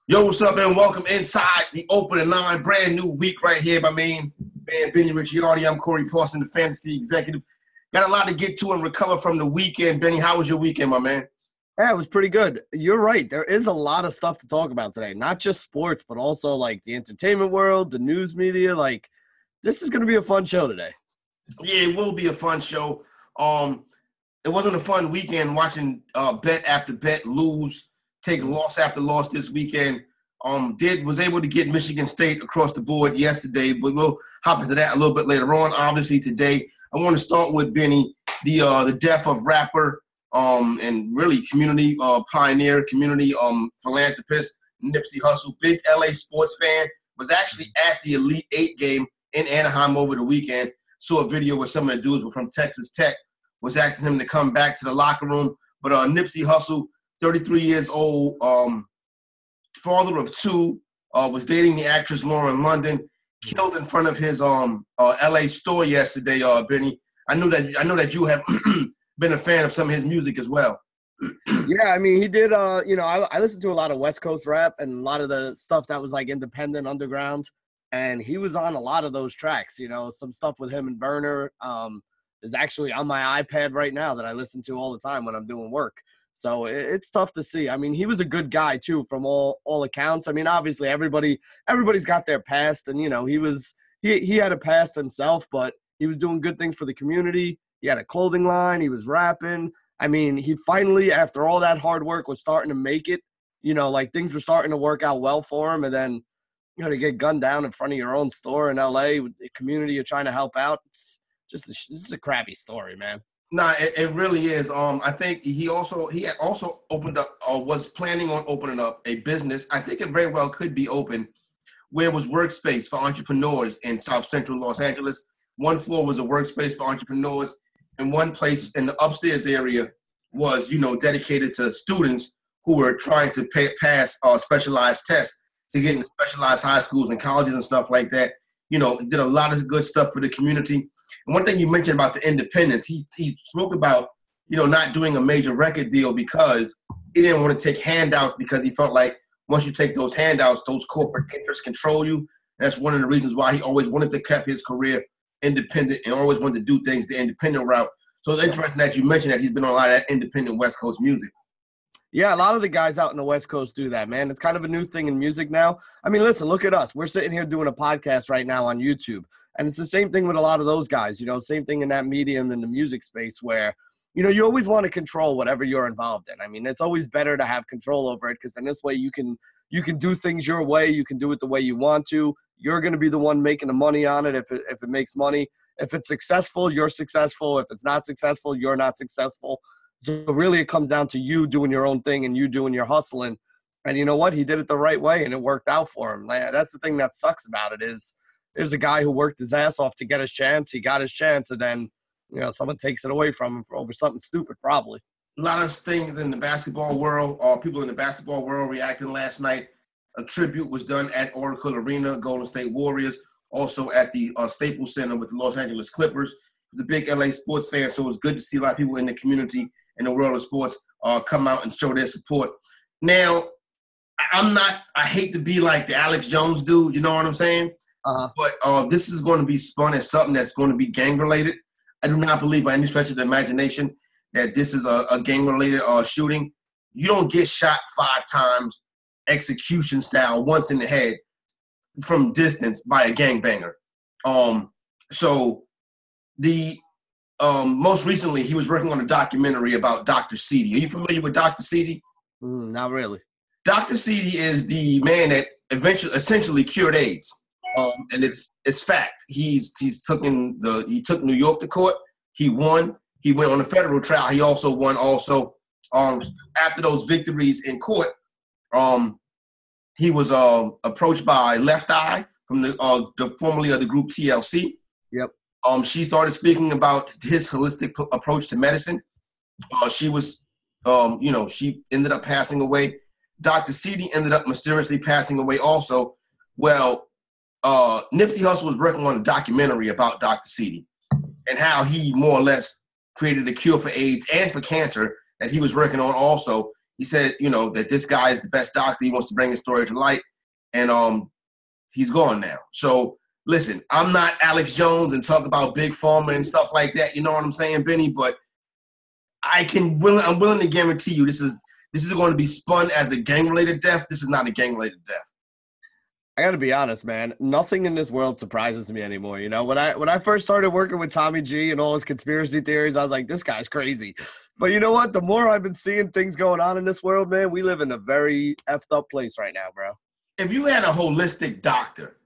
Yo, what's up, and welcome inside the Open and Nine, brand new week right here. My main man, Benny Ricciardi. I'm Corey Parson, the fantasy executive. Got a lot to get to and recover from the weekend. Benny, how was your weekend, my man? Yeah, it was pretty good. You're right. There is a lot of stuff to talk about today. Not just sports, but also like the entertainment world, the news media. Like, this is going to be a fun show today. Yeah, it will be a fun show. It wasn't a fun weekend watching bet after bet lose, take loss after loss this weekend. Was able to get Michigan State across the board yesterday, but we'll hop into that a little bit later on. Obviously, today I want to start with Benny, the death of rapper and really community pioneer, community philanthropist Nipsey Hussle. Big LA sports fan, was actually at the Elite Eight game in Anaheim over the weekend. Saw a video where some of the dudes were from Texas Tech, was asking him to come back to the locker room. But Nipsey Hussle, 33 years old, father of two, was dating the actress Lauren London, killed in front of his LA store yesterday, Benny. I know that you have been a fan of some of his music as well. Yeah, I mean, he did, I listened to a lot of West Coast rap and a lot of the stuff that was like independent, underground. And he was on a lot of those tracks, some stuff with him and Burner is actually on my iPad right now that I listen to all the time when I'm doing work. So it's tough to see. I mean, he was a good guy too, from all accounts. I mean, obviously everybody's got their past, and he had a past himself, but he was doing good things for the community. He had a clothing line. He was rapping. I mean, he finally, after all that hard work, was starting to make it. Like things were starting to work out well for him, and then to get gunned down in front of your own store in LA with the community you're trying to help out. It's just a crappy story, man. Nah, it really is. I think he had also opened up, was planning on opening up a business. I think it very well could be open, where it was workspace for entrepreneurs in South Central Los Angeles. One floor was a workspace for entrepreneurs, and one place in the upstairs area was, dedicated to students who were trying to pass specialized tests to get into specialized high schools and colleges and stuff like that. He did a lot of good stuff for the community. And one thing you mentioned about the independence, he spoke about, not doing a major record deal because he didn't want to take handouts, because he felt like once you take those handouts, those corporate interests control you. And that's one of the reasons why he always wanted to keep his career independent and always wanted to do things the independent route. So it's interesting that you mentioned that he's been on a lot of that independent West Coast music. Yeah, a lot of the guys out in the West Coast do that, man. It's kind of a new thing in music now. I mean, listen, look at us. We're sitting here doing a podcast right now on YouTube. And it's the same thing with a lot of those guys, same thing in that medium in the music space where, you always want to control whatever you're involved in. I mean, it's always better to have control over it, because in this way you can do things your way. You can do it the way you want to. You're going to be the one making the money on it if it makes money. If it's successful, you're successful. If it's not successful, you're not successful. So really it comes down to you doing your own thing and you doing your hustling. And you know what? He did it the right way, and it worked out for him. That's the thing that sucks about it is there's a guy who worked his ass off to get his chance. He got his chance, and then, someone takes it away from him over something stupid probably. A lot of things in the basketball world, people in the basketball world reacting last night. A tribute was done at Oracle Arena, Golden State Warriors, also at the Staples Center with the Los Angeles Clippers. He was a big LA sports fan, so it was good to see a lot of people in the community in the world of sports come out and show their support. Now, I hate to be like the Alex Jones dude, you know what I'm saying? Uh-huh. But this is going to be spun as something that's going to be gang-related. I do not believe by any stretch of the imagination that this is a gang-related shooting. You don't get shot 5 times, execution style, once in the head from distance by a gangbanger. So the most recently, he was working on a documentary about Dr. Seedy. Are you familiar with Dr. Seedy? Not really. Dr. Seedy is the man that essentially cured AIDS. And it's fact. He took New York to court. He won. He went on a federal trial. He also won. After those victories in court, he was approached by Left Eye from the formerly of the group TLC. Yep. She started speaking about his holistic approach to medicine. She ended up passing away. Dr. Seedy ended up mysteriously passing away also. Well, Nipsey Hussle was working on a documentary about Dr. Seedy and how he more or less created a cure for AIDS and for cancer that he was working on also. He said, that this guy is the best doctor. He wants to bring his story to light, and he's gone now. So listen, I'm not Alex Jones and talk about big pharma and stuff like that. You know what I'm saying, Benny? But I'm willing to guarantee you this is going to be spun as a gang-related death. This is not a gang-related death. I got to be honest, man. Nothing in this world surprises me anymore. When I first started working with Tommy G and all his conspiracy theories, I was like, this guy's crazy. But you know what? The more I've been seeing things going on in this world, man, we live in a very effed up place right now, bro. If you had a holistic doctor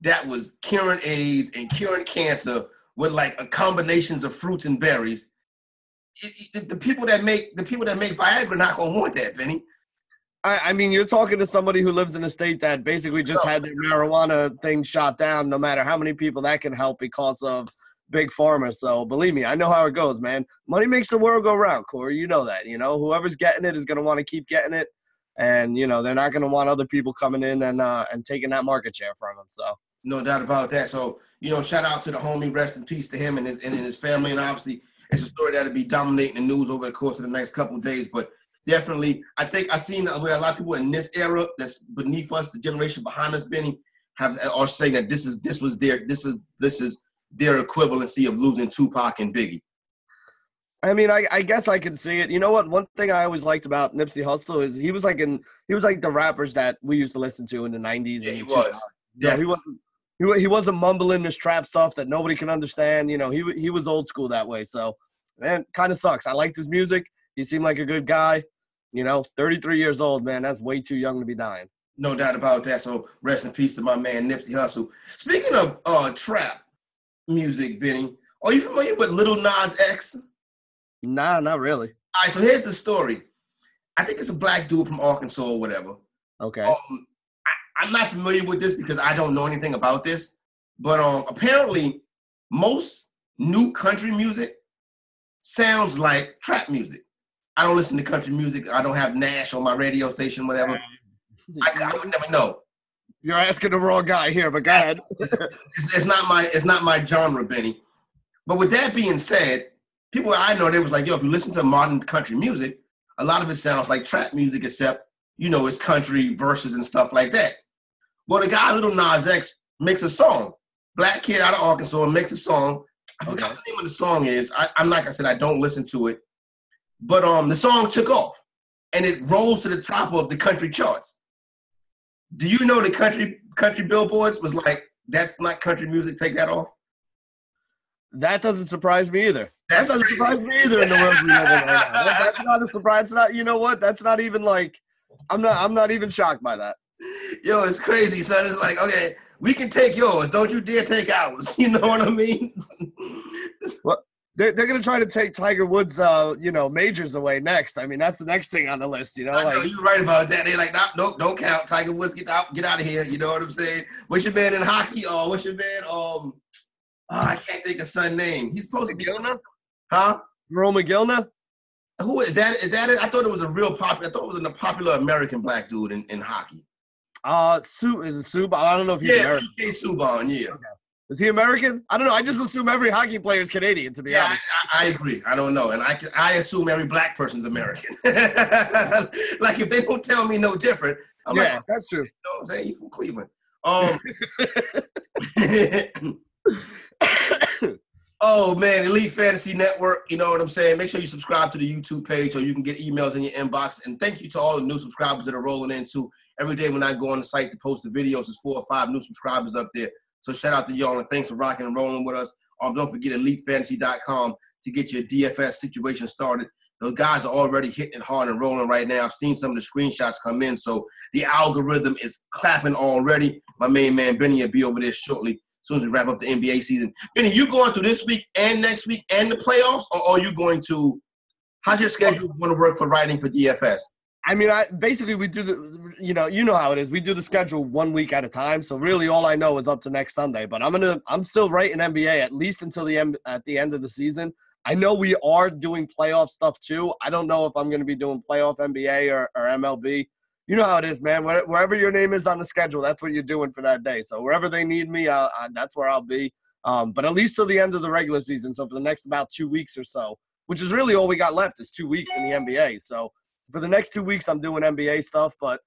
that was curing AIDS and curing cancer with like a combinations of fruits and berries, the people that make Viagra not gonna want that, Benny. I mean, you're talking to somebody who lives in a state that basically just had their marijuana thing shot down, no matter how many people that can help because of big pharma. So believe me, I know how it goes, man. Money makes the world go round, Corey. You know that. Whoever's getting it is going to want to keep getting it. And, they're not going to want other people coming in and taking that market share from them. So no doubt about that. So, shout out to the homie, rest in peace to him and his family. And obviously, it's a story that'll be dominating the news over the course of the next couple of days. But definitely, I think I've seen where a lot of people in this era that's beneath us, the generation behind us, Benny, are saying that this is their equivalency of losing Tupac and Biggie. I mean, I guess I can see it. You know what? One thing I always liked about Nipsey Hussle is he was like the rappers that we used to listen to in the 90s. Yeah, and he was. Yeah, he wasn't mumbling this trap stuff that nobody can understand. He was old school that way. So, man, kind of sucks. I liked his music. He seemed like a good guy. 33 years old, man. That's way too young to be dying. No doubt about that. So rest in peace to my man Nipsey Hussle. Speaking of trap music, Benny, are you familiar with Lil Nas X? Nah, not really. All right, so here's the story. I think it's a black dude from Arkansas or whatever. Okay. I'm not familiar with this because I don't know anything about this, but apparently most new country music sounds like trap music. I don't listen to country music. I don't have Nash on my radio station, whatever. I would never know. You're asking the wrong guy here, but go ahead. It's not my genre, Benny. But with that being said, people I know, they was like, yo, if you listen to modern country music, a lot of it sounds like trap music, except, it's country verses and stuff like that. Well, the guy, Lil Nas X, makes a song. Black kid out of Arkansas makes a song. I forgot what the name of the song is. I'm like I said, I don't listen to it. But the song took off, and it rose to the top of the country charts. Do you know the country billboards was like, that's not country music, take that off? That doesn't surprise me either. That doesn't surprise me either in the world we live in right now. That's not a surprise. It's not, you know what? That's not even like, I'm not even shocked by that. Yo, it's crazy, son. It's like, okay, we can take yours. Don't you dare take ours. You know what I mean? Well, they're going to try to take Tiger Woods, majors away next. I mean, that's the next thing on the list, I know, you're right about that. They're like, nope, don't count. Tiger Woods, get out of here. You know what I'm saying? What's your man in hockey? What's your man? I can't think of his son's name. He's supposed to be. Huh? Jerome McGillna? Who is that? Is that it? I thought it was a real popular. I thought it was a popular American black dude in hockey. Is it Subban? I don't know if he's American. PK Subban, yeah. Okay. Is he American? I don't know. I just assume every hockey player is Canadian, to be honest. I agree. I don't know. And I assume every black person's American. Like, if they don't tell me no different, I'm like, that's true. You know what I'm saying? You from Cleveland. Oh, man, Elite Fantasy Network, you know what I'm saying? Make sure you subscribe to the YouTube page so you can get emails in your inbox. And thank you to all the new subscribers that are rolling in, too. Every day when I go on the site to post the videos, there's 4 or 5 new subscribers up there. So shout out to y'all and thanks for rocking and rolling with us. Don't forget EliteFantasy.com to get your DFS situation started. Those guys are already hitting it hard and rolling right now. I've seen some of the screenshots come in, so the algorithm is clapping already. My main man, Benny, will be over there shortly as soon as we wrap up the NBA season. Benny, you going through this week and next week and the playoffs, or are you going to – how's your schedule going to work for writing for DFS? I mean, we do the, you know how it is. We do the schedule 1 week at a time. So really, all I know is up to next Sunday. But I'm still writing NBA at least until the end of the season. I know we are doing playoff stuff too. I don't know if I'm going to be doing playoff NBA or MLB. You know how it is, man. Wherever your name is on the schedule, that's what you're doing for that day. So wherever they need me, that's where I'll be. But at least till the end of the regular season. So for the next about 2 weeks or so, which is really all we got left is 2 weeks in the NBA. So For the next 2 weeks, I'm doing NBA stuff, but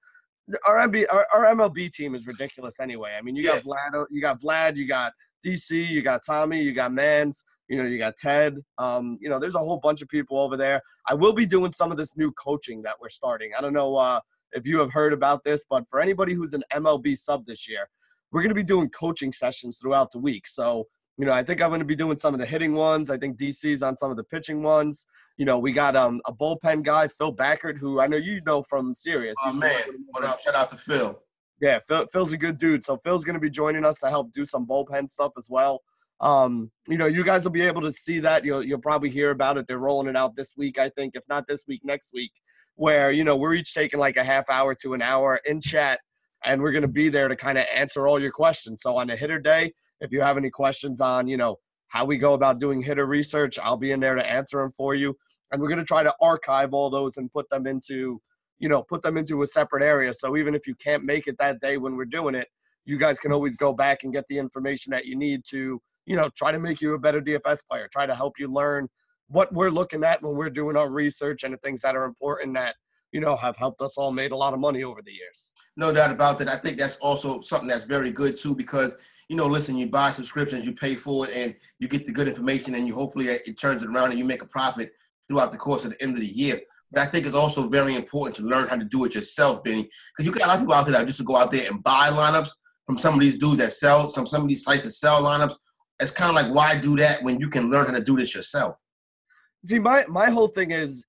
our MLB team is ridiculous anyway. I mean, you got Vlad, you got DC, you got Tommy, you got Mans, you got Ted. There's a whole bunch of people over there. I will be doing some of this new coaching that we're starting. I don't know if you have heard about this, but for anybody who's an MLB sub this year, we're going to be doing coaching sessions throughout the week. So, I think I'm going to be doing some of the hitting ones. I think DC's on some of the pitching ones. We got a bullpen guy, Phil Backert, who I know you know from Sirius. Oh, man. What up? Shout out to Phil. Yeah, Phil's a good dude. So Phil's going to be joining us to help do some bullpen stuff as well. You guys will be able to see that. You'll probably hear about it. They're rolling it out this week, I think. If not this week, next week, where, we're each taking like a half hour to an hour in chat, and we're going to be there to kind of answer all your questions. So on a hitter day, if you have any questions on, how we go about doing hitter research, I'll be in there to answer them for you. And we're going to try to archive all those and put them into a separate area. So even if you can't make it that day when we're doing it, you guys can always go back and get the information that you need to, try to make you a better DFS player, try to help you learn what we're looking at when we're doing our research and the things that are important that, have helped us all made a lot of money over the years. No doubt about that. I think that's also something that's very good too, because, listen, you buy subscriptions, you pay for it, and you get the good information, and hopefully it turns it around and you make a profit throughout the course of the end of the year. But I think it's also very important to learn how to do it yourself, Benny, because you got a lot of people out there that just to go out there and buy lineups from some of these dudes that sell, some of these sites that sell lineups. It's kind of like, why do that when you can learn how to do this yourself? See, my whole thing is,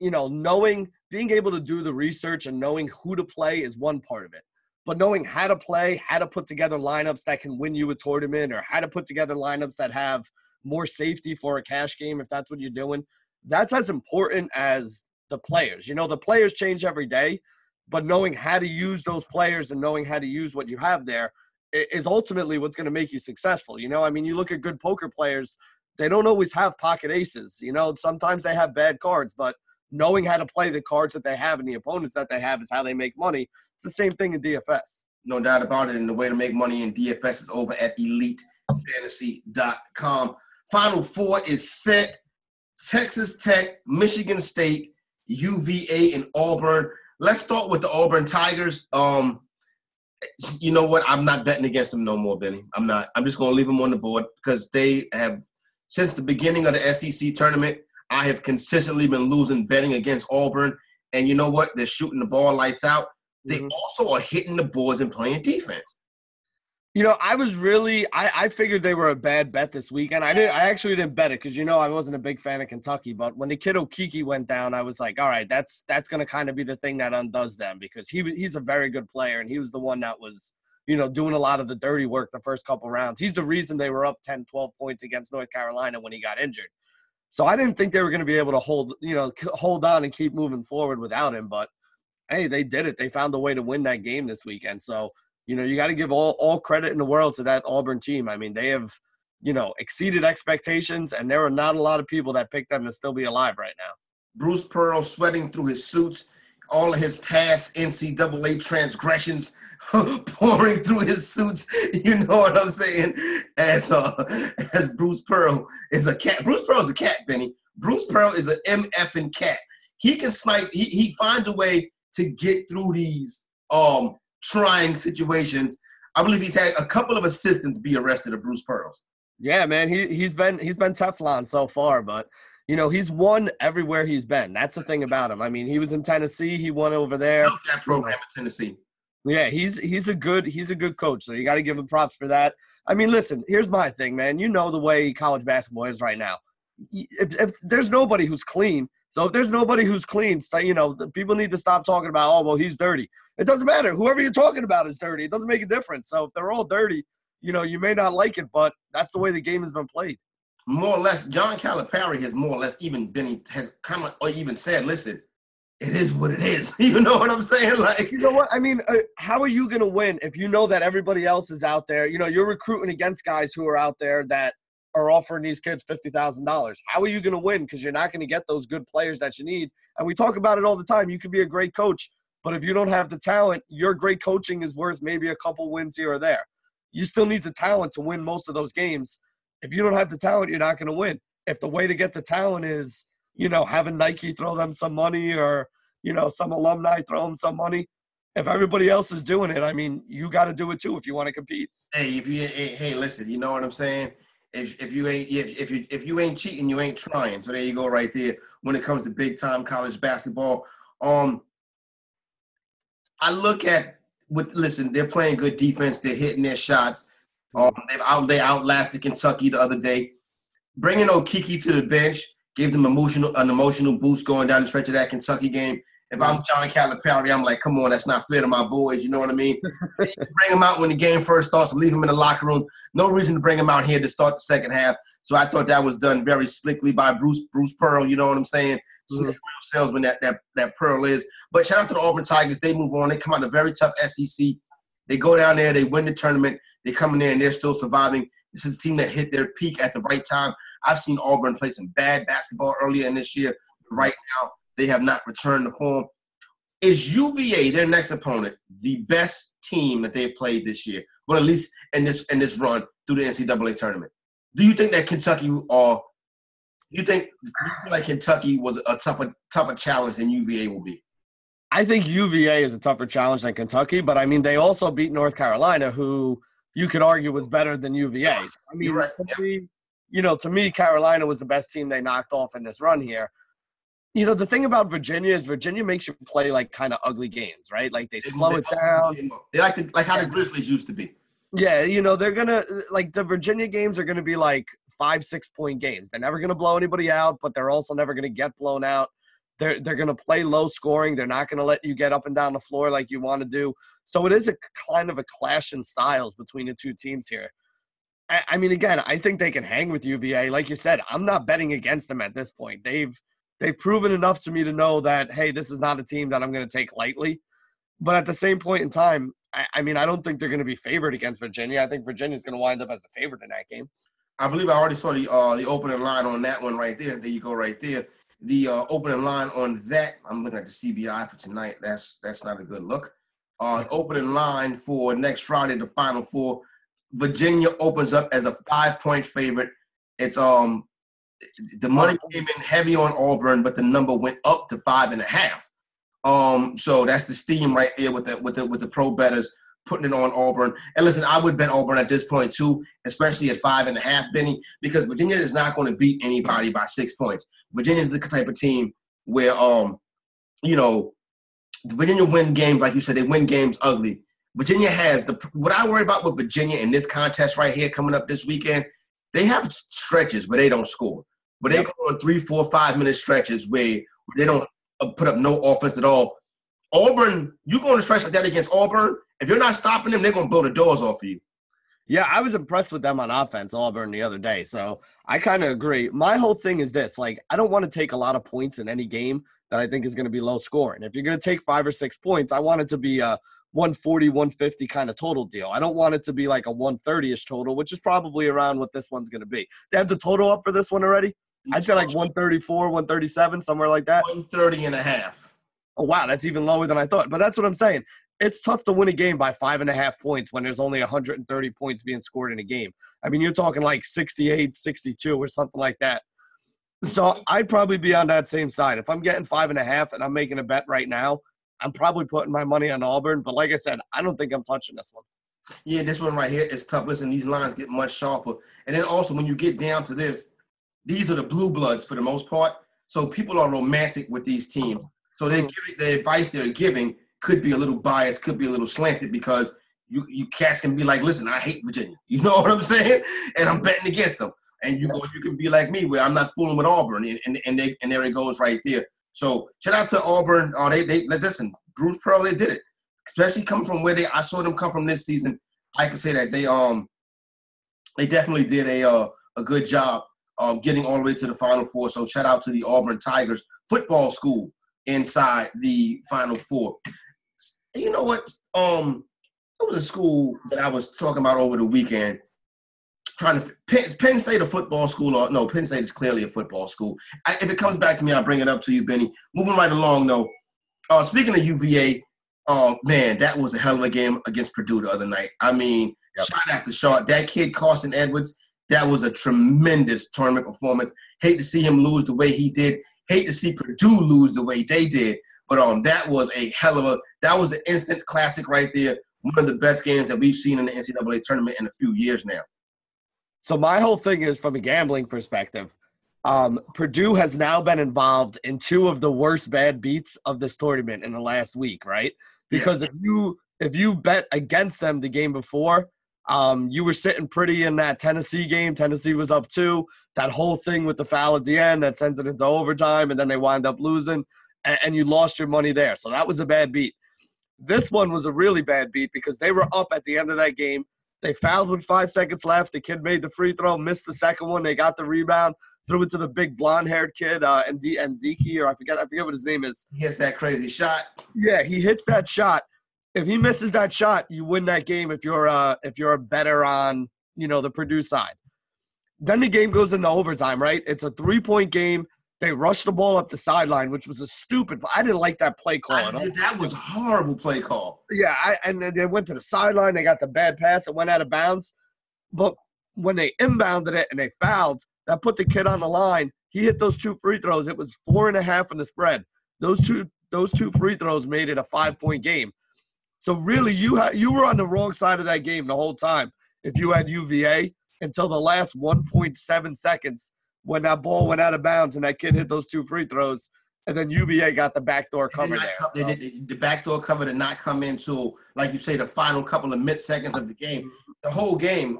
being able to do the research and knowing who to play is one part of it. But knowing how to play, how to put together lineups that can win you a tournament, or how to put together lineups that have more safety for a cash game, if that's what you're doing, that's as important as the players. The players change every day, but knowing how to use those players and knowing how to use what you have there is ultimately what's going to make you successful. You look at good poker players, they don't always have pocket aces. Sometimes they have bad cards, but knowing how to play the cards that they have and the opponents that they have is how they make money. It's the same thing in DFS. No doubt about it. And the way to make money in DFS is over at EliteFantasy.com. Final four is set. Texas Tech, Michigan State, UVA, and Auburn. Let's start with the Auburn Tigers. You know what? I'm not betting against them no more, Benny. I'm not. I'm just going to leave them on the board because they have, since the beginning of the SEC tournament, I have consistently been losing betting against Auburn. And you know what? They're shooting the ball lights out. They also are hitting the boards and playing defense. I figured they were a bad bet this weekend. I actually didn't bet it because, I wasn't a big fan of Kentucky. But when the kid Okiki went down, I was like, all right, that's going to kind of be the thing that undoes them, because he's a very good player, and he was the one that was, doing a lot of the dirty work the first couple rounds. He's the reason they were up 10, 12 points against North Carolina when he got injured. So I didn't think they were going to be able to hold on and keep moving forward without him. But, hey, they did it. They found a way to win that game this weekend. So, you got to give all credit in the world to that Auburn team. I mean, they have, exceeded expectations, and there are not a lot of people that picked them to still be alive right now. Bruce Pearl sweating through his suits, all of his past NCAA transgressions pouring through his suits. You know what I'm saying? As Bruce Pearl is a cat. Bruce Pearl is a cat, Benny. Bruce Pearl is an MFing cat. He can snipe. He finds a way to get through these trying situations. I believe he's had a couple of assistants be arrested of Bruce Pearls. Yeah, man, he's been Teflon so far, but he's won everywhere he's been. That's the thing about him. I mean, he was in Tennessee, he won over there. Built that program in Tennessee. Yeah, he's a good coach, so you got to give him props for that. I mean, listen, here's my thing, man. The way college basketball is right now. If there's nobody who's clean, so if there's nobody who's clean, so, people need to stop talking about, oh, well, he's dirty. It doesn't matter. Whoever you're talking about is dirty. It doesn't make a difference. So if they're all dirty, you may not like it, but that's the way the game has been played. More or less, John Calipari has more or less has come or even said, listen, it is what it is. You know what I'm saying? Like, you know what? I mean, how are you going to win if you know that everybody else is out there? You're recruiting against guys who are out there that are offering these kids $50,000. How are you going to win? Because you're not going to get those good players that you need. And we talk about it all the time. You can be a great coach, but if you don't have the talent, your great coaching is worth maybe a couple wins here or there. You still need the talent to win most of those games. If you don't have the talent, you're not going to win. If the way to get the talent is, having Nike throw them some money or, some alumni throw them some money. If everybody else is doing it, I mean, you got to do it too if you want to compete. Hey, listen, you know what I'm saying? If you ain't cheating, you ain't trying. So there you go, right there. When it comes to big time college basketball, I look at listen, they're playing good defense. They're hitting their shots. They outlasted Kentucky the other day. Bringing Okiki to the bench gave them an emotional boost going down the stretch of that Kentucky game. If I'm John Calipari, I'm like, come on, that's not fair to my boys. You know what I mean? Bring them out when the game first starts, leave them in the locker room. No reason to bring them out here to start the second half. So I thought that was done very slickly by Bruce Pearl. You know what I'm saying? Real salesman that Pearl is. But shout out to the Auburn Tigers. They move on. They come out a very tough SEC. They go down there. They win the tournament. They come in there, and they're still surviving. This is a team that hit their peak at the right time. I've seen Auburn play some bad basketball earlier in this year. Right now, they have not returned to form. Is UVA, their next opponent, the best team that they've played this year? Well, at least in this run through the NCAA tournament. Do you think that Kentucky you feel like Kentucky was a tougher challenge than UVA will be? I think UVA is a tougher challenge than Kentucky, but I mean, they also beat North Carolina, who you could argue was better than UVA. So, I mean, you're right. To me, Carolina was the best team they knocked off in this run here. The thing about Virginia is Virginia makes you play like kind of ugly games, right? Like they slow it down. They like how the Grizzlies used to be. Yeah, they're gonna like the Virginia games are gonna be like 5-6 point games. They're never gonna blow anybody out, but they're also never gonna get blown out. They're gonna play low scoring. They're not gonna let you get up and down the floor like you want to do. So it is a kind of a clash in styles between the two teams here. I mean, again, I think they can hang with UVA. Like you said, I'm not betting against them at this point. They've proven enough to me to know that, hey, this is not a team that I'm going to take lightly. But at the same point in time, I mean, I don't think they're going to be favored against Virginia. I think Virginia's going to wind up as the favorite in that game. I believe I already saw the opening line on that one right there. There you go, right there. The opening line on that, I'm looking at the CBI for tonight. That's not a good look. Opening line for next Friday, the Final Four. Virginia opens up as a 5-point favorite. It's the money came in heavy on Auburn, but the number went up to 5.5. So that's the steam right there with the pro bettors putting it on Auburn. And listen, I would bet Auburn at this point too, especially at 5.5, Benny, because Virginia is not going to beat anybody by 6 points. Virginia is the type of team where Virginia win games, like you said, they win games ugly. Virginia has what I worry about with Virginia in this contest right here coming up this weekend. They have stretches where they don't score, but they go on 3, 4, 5 minute stretches where they don't put up no offense at all. Auburn, you go on a stretch like that against Auburn, if you're not stopping them, they're going to blow the doors off of you. Yeah, I was impressed with them on offense, Auburn, the other day. So I kind of agree. My whole thing is this. Like, I don't want to take a lot of points in any game that I think is going to be low scoring. If you're going to take 5 or 6 points, I want it to be a 140, 150 kind of total deal. I don't want it to be like a 130-ish total, which is probably around what this one's going to be. They have the total up for this one already? I'd say like 134, 137, somewhere like that. 130.5. Oh, wow, that's even lower than I thought. But that's what I'm saying. It's tough to win a game by 5.5 points when there's only 130 points being scored in a game. I mean, you're talking like 68, 62 or something like that. So I'd probably be on that same side. If I'm getting 5.5 and I'm making a bet right now, I'm probably putting my money on Auburn. But like I said, I don't think I'm touching this one. Yeah, this one right here is tough. Listen, these lines get much sharper. And then also when you get down to this, these are the blue bloods for the most part. So people are romantic with these teams. So the advice they're giving could be a little biased, could be a little slanted because you cats can be like, listen, I hate Virginia. You know what I'm saying? And I'm betting against them. And you can be like me where I'm not fooling with Auburn. And there it goes right there. So shout out to Auburn. They listen, Bruce Pearl, they did it. Especially coming from where I saw them come from this season. I can say that they definitely did a good job getting all the way to the Final Four. So shout out to the Auburn Tigers football school inside the Final Four. You know what? It was a school that I was talking about over the weekend. Penn State a football school or no? Penn State is clearly a football school. If it comes back to me, I'll bring it up to you, Benny. Moving right along, though. Speaking of UVA, man, that was a hell of a game against Purdue the other night. I mean, shot after shot. That kid, Carson Edwards, that was a tremendous tournament performance. Hate to see him lose the way he did. Hate to see Purdue lose the way they did. But that was that was an instant classic right there. One of the best games that we've seen in the NCAA tournament in a few years now. So my whole thing is from a gambling perspective. Purdue has now been involved in 2 of the worst bad beats of this tournament in the last week, right? Because if you bet against them the game before, you were sitting pretty in that Tennessee game. Tennessee was up 2. That whole thing with the foul at the end that sends it into overtime, and then they wind up losing, and you lost your money there. So that was a bad beat. This one was a really bad beat because they were up at the end of that game. They fouled with 5 seconds left. The kid made the free throw, missed the second one. They got the rebound, threw it to the big blonde-haired kid, Ndiki, or I forget what his name is. He hits that crazy shot. Yeah, he hits that shot. If he misses that shot, you win that game if you're a bettor on, the Purdue side. Then the game goes into overtime, right? It's a 3-point game. They rushed the ball up the sideline, which was I didn't like that play call at all. That was a horrible play call. Yeah, and then they went to the sideline. They got the bad pass. It went out of bounds. But when they inbounded it and they fouled, that put the kid on the line. He hit those 2 free throws. It was 4.5 in the spread. Those two free throws made it a 5-point game. So really, you were on the wrong side of that game the whole time if you had UVA until the last 1.7 seconds when that ball went out of bounds and that kid hit those 2 free throws, and then UVA got the backdoor cover there. The backdoor cover did not come into, like you say, the final couple of mid-seconds of the game. The whole game,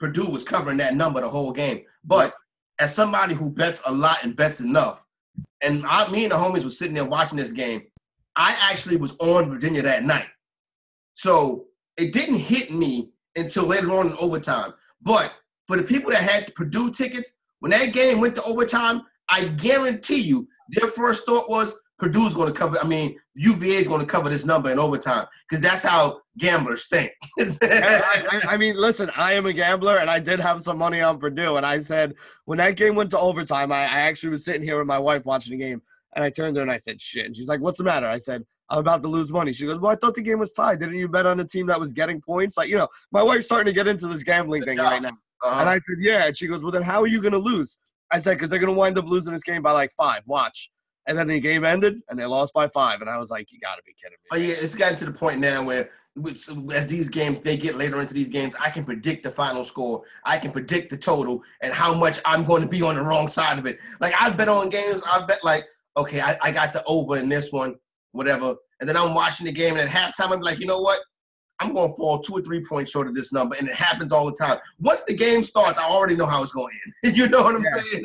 Purdue was covering that number the whole game. But as somebody who bets a lot and bets enough, and me and the homies were sitting there watching this game, I actually was on Virginia that night. So it didn't hit me until later on in overtime. But for the people that had Purdue tickets, when that game went to overtime, I guarantee you their first thought was Purdue's going to cover. UVA is going to cover this number in overtime because that's how gamblers think. Listen, I am a gambler, and I did have some money on Purdue. And I said when that game went to overtime, I actually was sitting here with my wife watching the game, and I turned to her and I said, shit. And she's like, what's the matter? I said, I'm about to lose money. She goes, well, I thought the game was tied. Didn't you bet on the team that was getting points? Like, my wife's starting to get into this gambling thing right now. Uh-huh. And I said, yeah. And she goes, well, then how are you going to lose? I said, because they're going to wind up losing this game by like 5. Watch. And then the game ended, and they lost by 5. And I was like, you got to be kidding me. Oh, yeah, it's gotten to the point now where as these games, they get later into these games, I can predict the final score. I can predict the total and how much I'm going to be on the wrong side of it. Like, I've bet on games. I've bet like, okay, I got the over in this one, whatever. And then I'm watching the game, and at halftime, I'm like, you know what? I'm going to fall 2 or 3 points short of this number, and it happens all the time. Once the game starts, I already know how it's going to end. You know what I'm saying?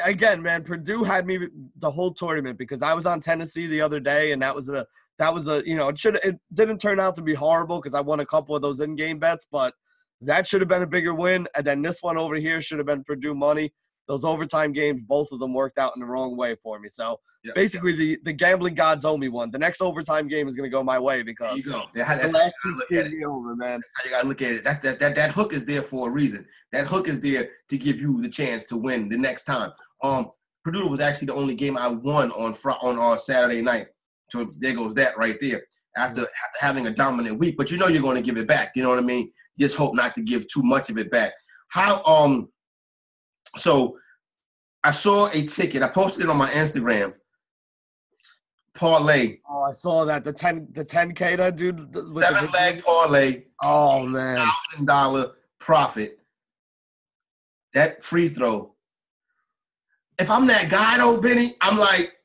Again, man, Purdue had me the whole tournament because I was on Tennessee the other day, and that was a it didn't turn out to be horrible because I won a couple of those in-game bets, but that should have been a bigger win. And then this one over here should have been Purdue money. Those overtime games, both of them worked out in the wrong way for me. So basically, the gambling gods owe me one. The next overtime game is going to go my way because the last 2 screwed me over, man. That's how you got to look at it. That hook is there for a reason. That hook is there to give you the chance to win the next time. Purdue was actually the only game I won on Saturday night. So there goes that right there. After having a dominant week, but you're going to give it back. You know what I mean? Just hope not to give too much of it back. So I saw a ticket. I posted it on my Instagram. Parlay. Oh, I saw that. The 10K that dude. 7-leg parlay. Oh, man. $1,000 profit. That free throw. If I'm that guy, though, Benny, I'm like,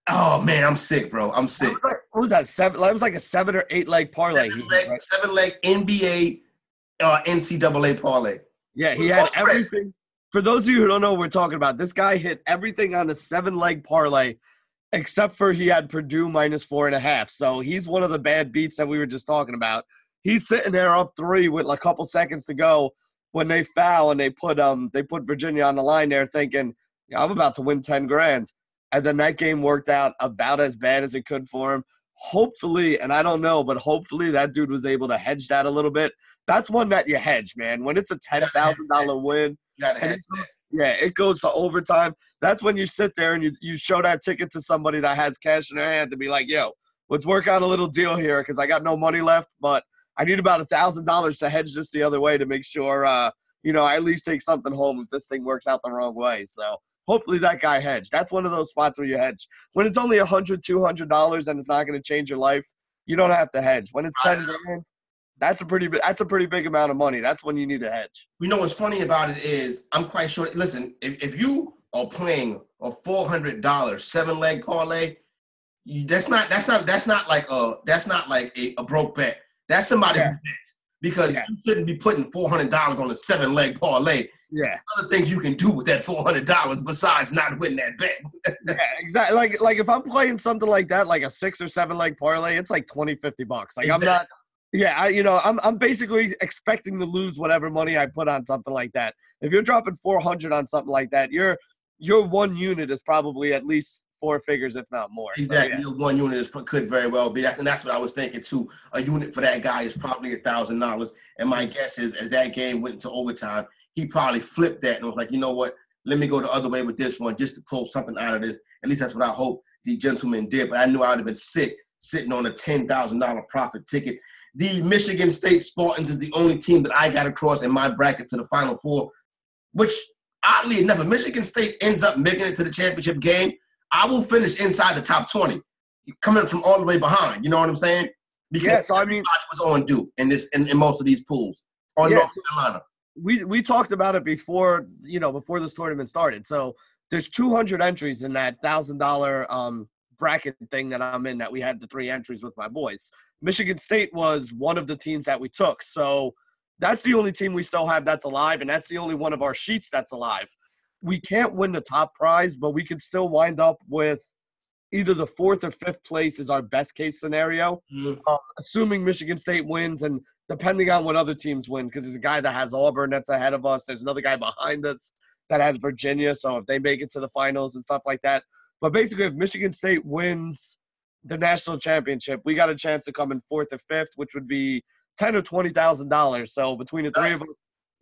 oh, man, I'm sick, bro. I'm sick. What was that? It was like a 7 or 8 leg parlay. 7-leg NBA NCAA parlay. Yeah, he had everything. For those of you who don't know what we're talking about, this guy hit everything on a 7-leg parlay except for he had Purdue minus 4.5. So he's one of the bad beats that we were just talking about. He's sitting there up 3 with a couple seconds to go when they foul and they put Virginia on the line there thinking, I'm about to win 10 grand. And then that game worked out about as bad as it could for him. Hopefully, and I don't know, but hopefully that dude was able to hedge that a little bit. That's one that you hedge, man. When it's a $10,000 win, it goes to overtime. That's when you sit there and you show that ticket to somebody that has cash in their hand to be like, yo, let's work out a little deal here because I got no money left, but I need about $1,000 to hedge this the other way to make sure, I at least take something home if this thing works out the wrong way. So hopefully that guy hedged. That's one of those spots where you hedge. When it's only $100, $200 and it's not going to change your life, you don't have to hedge. When it's 10 grand, that's a pretty big amount of money. That's when you need a hedge. You know what's funny about it is I'm quite sure. Listen, if you are playing a $400 7-leg parlay, that's not like a broke bet. That's somebody who bets, because you shouldn't be putting $400 on a 7-leg parlay. Yeah, other things you can do with that $400 besides not winning that bet. Yeah, exactly. Like if I'm playing something like that, like a 6 or 7-leg parlay, it's like $20, $50. Like exactly. I'm not. Yeah, I'm basically expecting to lose whatever money I put on something like that. If you're dropping 400 on something like that, your one unit is probably at least 4 figures, if not more. Exactly, So, your one unit could very well be. That's what I was thinking too. A unit for that guy is probably $1,000. And my guess is, as that game went into overtime, he probably flipped that and was like, you know what? Let me go the other way with this one just to pull something out of this. At least that's what I hope the gentleman did. But I knew I would have been sick sitting on a $10,000 profit ticket. The Michigan State Spartans is the only team that I got across in my bracket to the Final Four, which, oddly enough, if Michigan State ends up making it to the championship game, I will finish inside the top 20, coming from all the way behind. You know what I'm saying? Because everybody was on Duke in most of these pools, on North Carolina. We talked about it before this tournament started. So there's 200 entries in that $1,000 bracket thing that I'm in, that we had the 3 entries with my boys. Michigan State was one of the teams that we took. So that's the only team we still have that's alive, and that's the only one of our sheets that's alive. We can't win the top prize, but we could still wind up with either the 4th or 5th place is our best case scenario, assuming Michigan State wins and depending on what other teams win, because there's a guy that has Auburn that's ahead of us. There's another guy behind us that has Virginia. So if they make it to the finals and stuff like that. But basically, if Michigan State wins the national championship, we got a chance to come in 4th or 5th, which would be $10,000 or $20,000. So between the 3 of us,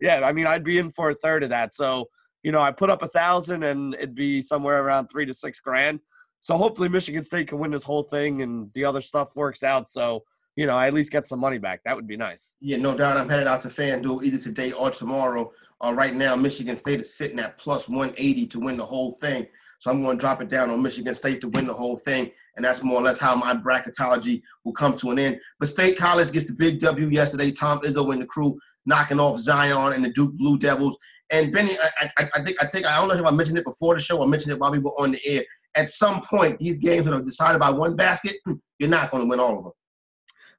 I'd be in for a third of that. So, I put up 1,000 and it'd be somewhere around $3,000 to $6,000. So hopefully Michigan State can win this whole thing and the other stuff works out. So, I at least get some money back. That would be nice. Yeah, no doubt. I'm headed out to FanDuel either today or tomorrow. Right now, Michigan State is sitting at plus 180 to win the whole thing. So I'm going to drop it down on Michigan State to win the whole thing. And that's more or less how my bracketology will come to an end. But State College gets the big W yesterday. Tom Izzo and the crew knocking off Zion and the Duke Blue Devils. And Benny, I don't know if I mentioned it before the show or mentioned it while we were on the air. At some point, these games that are decided by one basket, you're not going to win all of them.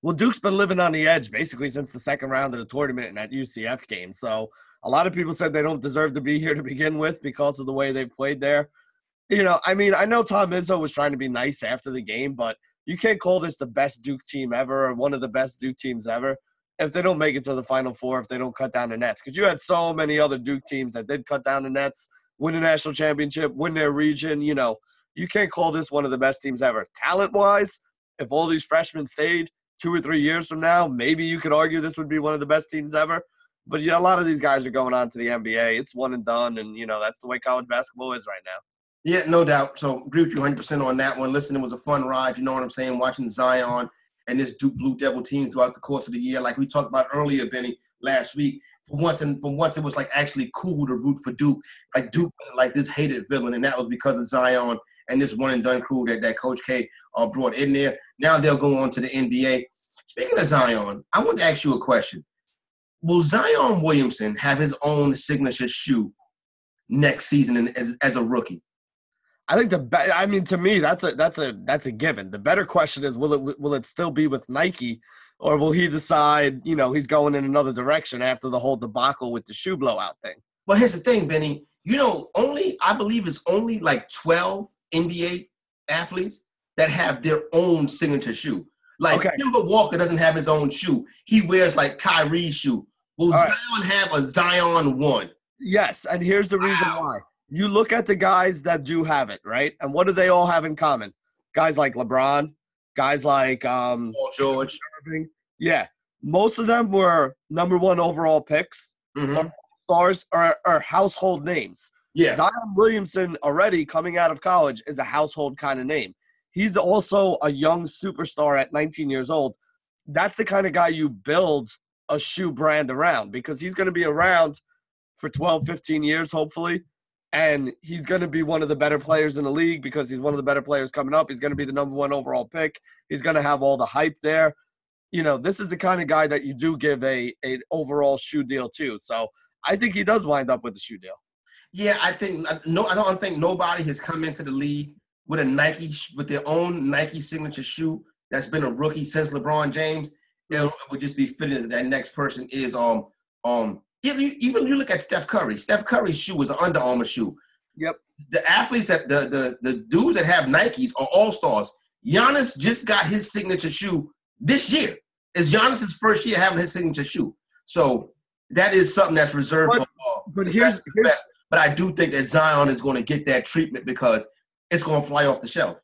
Well, Duke's been living on the edge basically since the second round of the tournament in that UCF game. So a lot of people said they don't deserve to be here to begin with because of the way they played there. I know Tom Izzo was trying to be nice after the game, but you can't call this the best Duke team ever or one of the best Duke teams ever if they don't make it to the Final Four, if they don't cut down the nets. Because you had so many other Duke teams that did cut down the nets, win the national championship, win their region. You can't call this one of the best teams ever. Talent-wise, if all these freshmen stayed 2 or 3 years from now, maybe you could argue this would be one of the best teams ever. But a lot of these guys are going on to the NBA. It's one and done, and, that's the way college basketball is right now. Yeah, no doubt. So agree with you 100% on that one. Listen, it was a fun ride. You know what I'm saying? Watching Zion and this Duke Blue Devil team throughout the course of the year. Like we talked about earlier, Benny, last week. For once, it was like actually cool to root for Duke. Like Duke, like this hated villain, and that was because of Zion and this one and done crew that Coach K brought in there. Now they'll go on to the NBA. Speaking of Zion, I want to ask you a question. Will Zion Williamson have his own signature shoe next season as a rookie? I think to me, that's a given. The better question is, will it still be with Nike, or will he decide, he's going in another direction after the whole debacle with the shoe blowout thing? Well, here's the thing, Benny. I believe it's only like 12 NBA athletes that have their own signature shoe. Like Kemba Walker doesn't have his own shoe. He wears like Kyrie's shoe. Will Zion have a Zion 1? Yes, and here's the reason why. You look at the guys that do have it, right? And what do they all have in common? Guys like LeBron, guys like Paul George. Irving. Yeah. Most of them were number 1 overall picks, or stars, or household names. Yeah. Zion Williamson, already coming out of college, is a household kind of name. He's also a young superstar at 19 years old. That's the kind of guy you build a shoe brand around, because he's going to be around for 12, 15 years, hopefully. and he's going to be one of the better players in the league because he's one of the better players coming up. He's going to be the number 1 overall pick. He's going to have all the hype there. You know, this is the kind of guy that you do give an overall shoe deal to. So I think he does wind up with the shoe deal. Yeah, I don't think nobody has come into the league with with their own Nike signature shoe that's been a rookie since LeBron James. It would just be fitting that next person is even you look at Steph Curry. Steph Curry's shoe was an Under Armour shoe. Yep. The athletes that the dudes that have Nikes are all-stars. Giannis just got his signature shoe this year. It's Giannis's first year having his signature shoe. So that is something that's reserved for but here's the best. But I do think that Zion is going to get that treatment because it's going to fly off the shelf.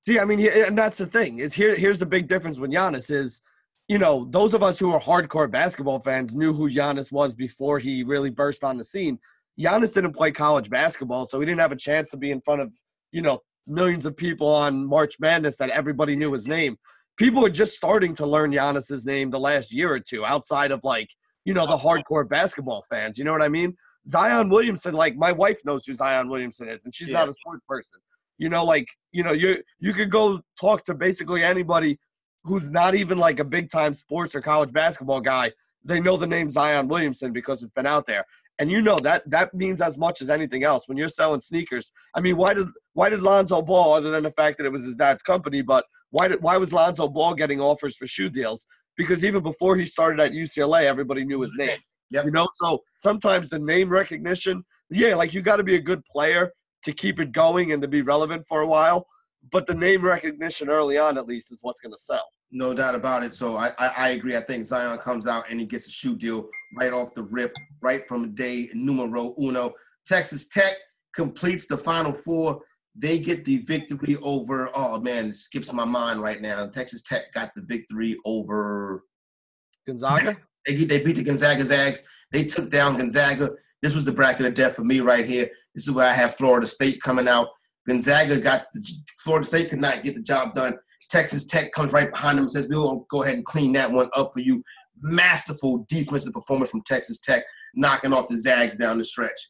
See, I mean, and that's the thing. Here's the big difference with Giannis is, you know, those of us who are hardcore basketball fans knew who Giannis was before he really burst on the scene. Giannis didn't play college basketball, so he didn't have a chance to be in front of, you know, millions of people on March Madness that everybody knew his name. People are just starting to learn Giannis's name the last year or two outside of, like, you know, the hardcore basketball fans. You know what I mean? Zion Williamson, like, my wife knows who Zion Williamson is, and she's not a sports person. You know, like, you know, you could go talk to basically anybody who's not even like a big-time sports or college basketball guy. They know the name Zion Williamson because it's been out there. And you know that means as much as anything else when you're selling sneakers. I mean, why did Lonzo Ball, other than the fact that it was his dad's company, but why was Lonzo Ball getting offers for shoe deals? Because even before he started at UCLA, everybody knew his name. Yep. You know, so sometimes the name recognition, like you got to be a good player to keep it going and to be relevant for a while. But the name recognition early on, at least, is what's going to sell. No doubt about it. So I agree. I think Zion comes out and he gets a shoe deal right off the rip, right from day numero uno. Texas Tech completes the Final Four. They get the victory over – oh, man, it skips my mind right now. Texas Tech got the victory over – Gonzaga? They beat the Gonzaga Zags. They took down Gonzaga. This was the bracket of death for me right here. This is where I have Florida State coming out. Florida State could not get the job done. Texas Tech comes right behind them and says, we'll go ahead and clean that one up for you. Masterful defensive performance from Texas Tech, knocking off the Zags down the stretch.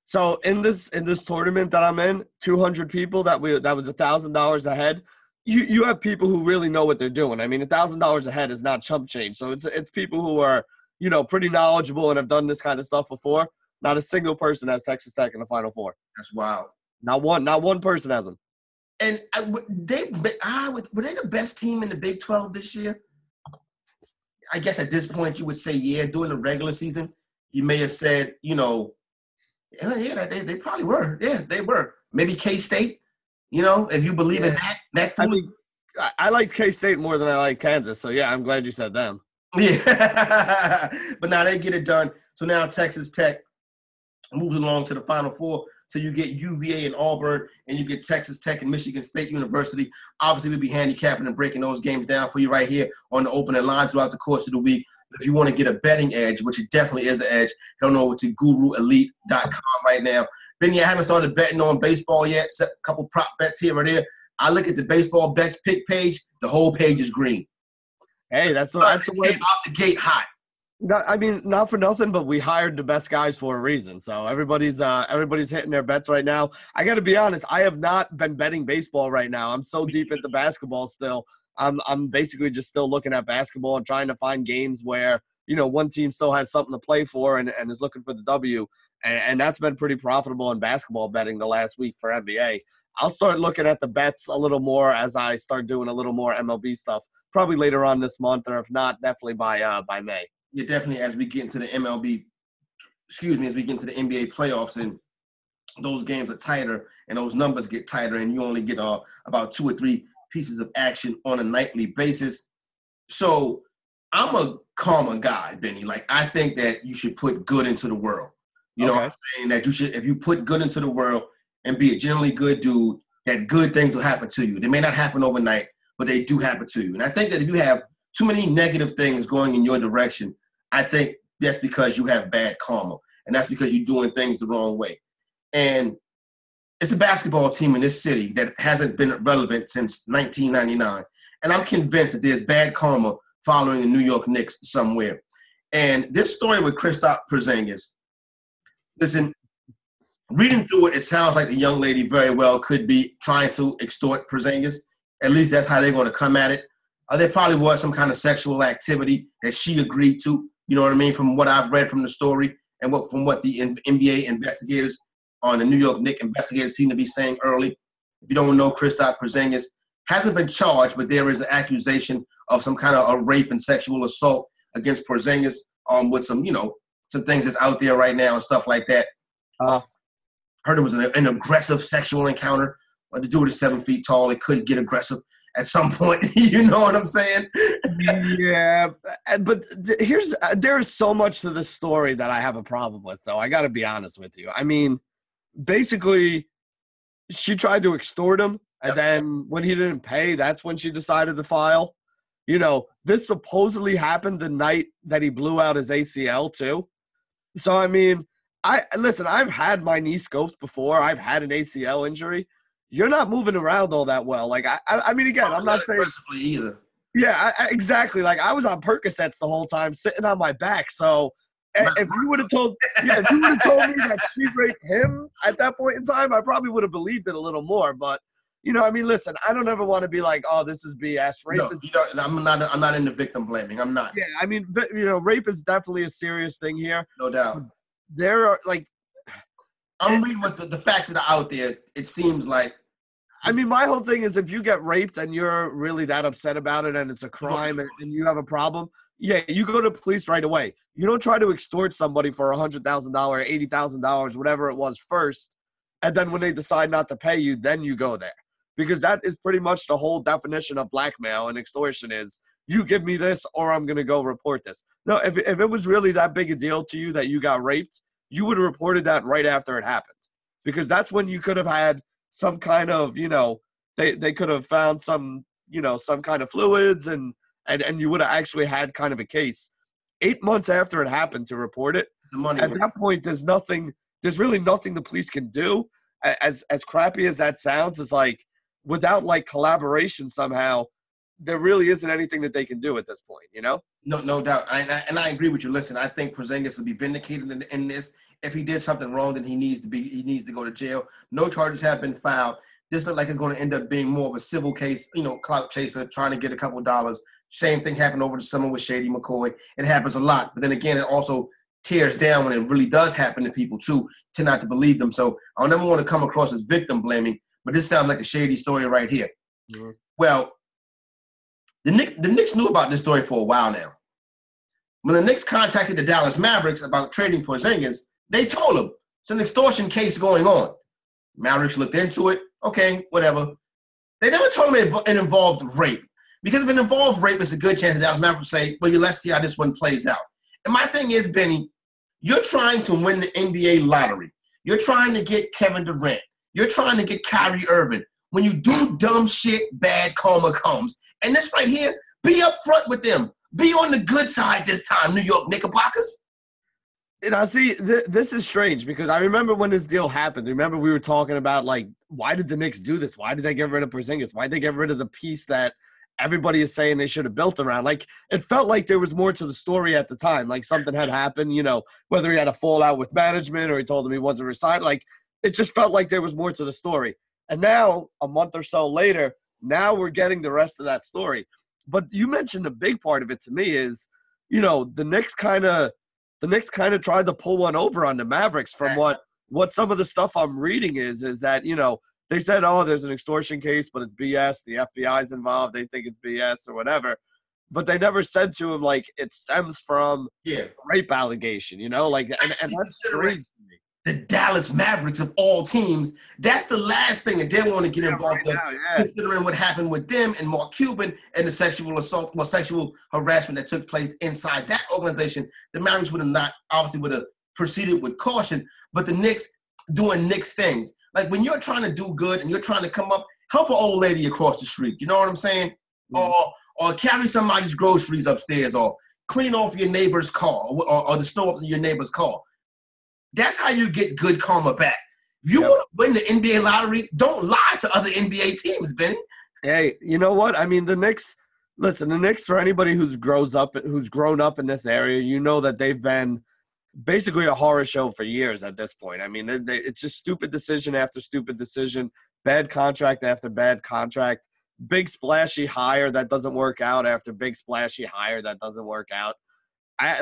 So in this tournament that I'm in, 200 people that was $1,000 a head. You have people who really know what they're doing. I mean, $1,000 a head is not chump change. So it's people who are, you know, pretty knowledgeable and have done this kind of stuff before. Not a single person has Texas Tech in the Final Four. That's wild. Not one person has them. And were they the best team in the Big 12 this year? I guess at this point you would say, yeah, during the regular season, you may have said, you know, yeah, they probably were. Yeah, they were. Maybe K-State, you know, if you believe in that. I mean, I like K-State more than I like Kansas, so yeah, I'm glad you said them. Yeah, but now they get it done. So now Texas Tech moves along to the Final Four. So you get UVA and Auburn, and you get Texas Tech and Michigan State University. Obviously, we'll be handicapping and breaking those games down for you right here on the opening line throughout the course of the week. If you want to get a betting edge, which it definitely is an edge, head on over to GuruElite.com right now. Benny, I haven't started betting on baseball yet, except a couple prop bets here or there. I look at the baseball bets pick page. The whole page is green. Hey, that's the way. Out the gate hot. Not for nothing, but we hired the best guys for a reason. So everybody's hitting their bets right now. I got to be honest, I have not been betting baseball right now. I'm so deep into basketball still. I'm basically just still looking at basketball and trying to find games where, you know, one team still has something to play for and is looking for the W. And that's been pretty profitable in basketball betting the last week for NBA. I'll start looking at the bets a little more as I start doing a little more MLB stuff, probably later on this month, or if not, definitely by May. Yeah, definitely as we get into the as we get into the NBA playoffs and those games are tighter and those numbers get tighter and you only get about 2 or 3 pieces of action on a nightly basis. So I'm a karma guy, Benny. Like, I think that you should put good into the world. You know what I'm saying? That you should, if you put good into the world and be a generally good dude, that good things will happen to you. They may not happen overnight, but they do happen to you. And I think that if you have too many negative things going in your direction, I think that's because you have bad karma. And that's because you're doing things the wrong way. And it's a basketball team in this city that hasn't been relevant since 1999. And I'm convinced that there's bad karma following the New York Knicks somewhere. And this story with Kristaps Porzingis, listen, reading through it, it sounds like the young lady very well could be trying to extort Porzingis. At least that's how they're going to come at it. There probably was some kind of sexual activity that she agreed to. You know what I mean? From what I've read from the story and from what the NBA investigators on the New York Knicks investigators seem to be saying early. If you don't know, Kristaps Porzingis hasn't been charged, but there is an accusation of some kind of a rape and sexual assault against Porzingis with some, some things that's out there right now and stuff like that. Heard it was an aggressive sexual encounter. The dude is 7 feet tall. It could get aggressive at some point. You know what I'm saying? Yeah, but there is so much to this story that I have a problem with, though. I got to be honest with you. I mean, basically, she tried to extort him, and then when he didn't pay, that's when she decided to file. This supposedly happened the night that he blew out his ACL, too. So, I mean, I've had my knee scoped before. I've had an ACL injury. You're not moving around all that well. Like, I mean, again, I'm not saying aggressively either. Yeah, exactly. Like, I was on Percocets the whole time, sitting on my back. So, if you would have told me that she raped him at that point in time, I probably would have believed it a little more. But, I mean, listen, I don't ever want to be like, oh, this is BS. Rape is. I'm not into victim blaming. I'm not. Yeah, I mean, rape is definitely a serious thing here. No doubt. There are I'm reading what's the facts that are out there. It seems like. I mean, my whole thing is if you get raped and you're really that upset about it and it's a crime and you have a problem, yeah, you go to police right away. You don't try to extort somebody for $100,000, $80,000, whatever it was first, and then when they decide not to pay you, then you go there. Because that is pretty much the whole definition of blackmail and extortion is you give me this or I'm going to go report this. No, if it was really that big a deal to you that you got raped, you would have reported that right after it happened. Because that's when you could have had some kind of, they could have found some, some kind of fluids and you would have actually had kind of a case. 8 months after it happened to report it, at that point, there's really nothing the police can do. As crappy as that sounds, it's like without like collaboration somehow, there really isn't anything that they can do at this point, No doubt. And I agree with you. Listen, I think Porzingis will be vindicated in this. If he did something wrong, then he needs to go to jail. No charges have been filed. This looks like it's going to end up being more of a civil case, clout chaser, trying to get a couple of dollars. Same thing happened over the summer with Shady McCoy. It happens a lot. But then again, it also tears down when it really does happen to people, too, tend not to believe them. So I don't ever want to come across as victim blaming, but this sounds like a shady story right here. Mm-hmm. Well, the Knicks knew about this story for a while now. When the Knicks contacted the Dallas Mavericks about trading Porzingis, they told them it's an extortion case going on. Mavericks looked into it. Okay, whatever. They never told them it involved rape. Because if it involved rape, it's a good chance that Dallas Mavericks say, well, let's see how this one plays out. And my thing is, Benny, you're trying to win the NBA lottery. You're trying to get Kevin Durant. You're trying to get Kyrie Irving. When you do dumb shit, bad karma comes. And this right here, be upfront with them. Be on the good side this time, New York Knickerbockers. See, this is strange because I remember when this deal happened. Remember we were talking about, like, why did the Knicks do this? Why did they get rid of Porzingis? Why did they get rid of the piece that everybody is saying they should have built around? Like, it felt like there was more to the story at the time. Like, something had happened, whether he had a fallout with management or he told them he wasn't resigned. Like, it just felt like there was more to the story. And now, a month or so later, now we're getting the rest of that story. But you mentioned a big part of it to me is, the Knicks kind of tried to pull one over on the Mavericks from what some of the stuff I'm reading is that, they said, oh, there's an extortion case, but it's BS. The FBI's involved. They think it's BS or whatever. But they never said to him, like, it stems from a rape allegation, like, and that's strange to me. The Dallas Mavericks of all teams, that's the last thing that they want to get involved in, considering what happened with them and Mark Cuban and the sexual assault or sexual harassment that took place inside that organization. The Mavericks would have proceeded with caution, but the Knicks doing Knicks things. Like when you're trying to do good and you're trying to come up, help an old lady across the street. You know what I'm saying? Mm-hmm. Or carry somebody's groceries upstairs or clean off your neighbor's car or the snow off your neighbor's car. That's how you get good karma back. If you want to win the NBA lottery, don't lie to other NBA teams, Benny. Hey, you know what? I mean, the Knicks, for anybody who's grown up in this area, that they've been basically a horror show for years at this point. I mean, it's just stupid decision after stupid decision, bad contract after bad contract, big splashy hire that doesn't work out after big splashy hire that doesn't work out.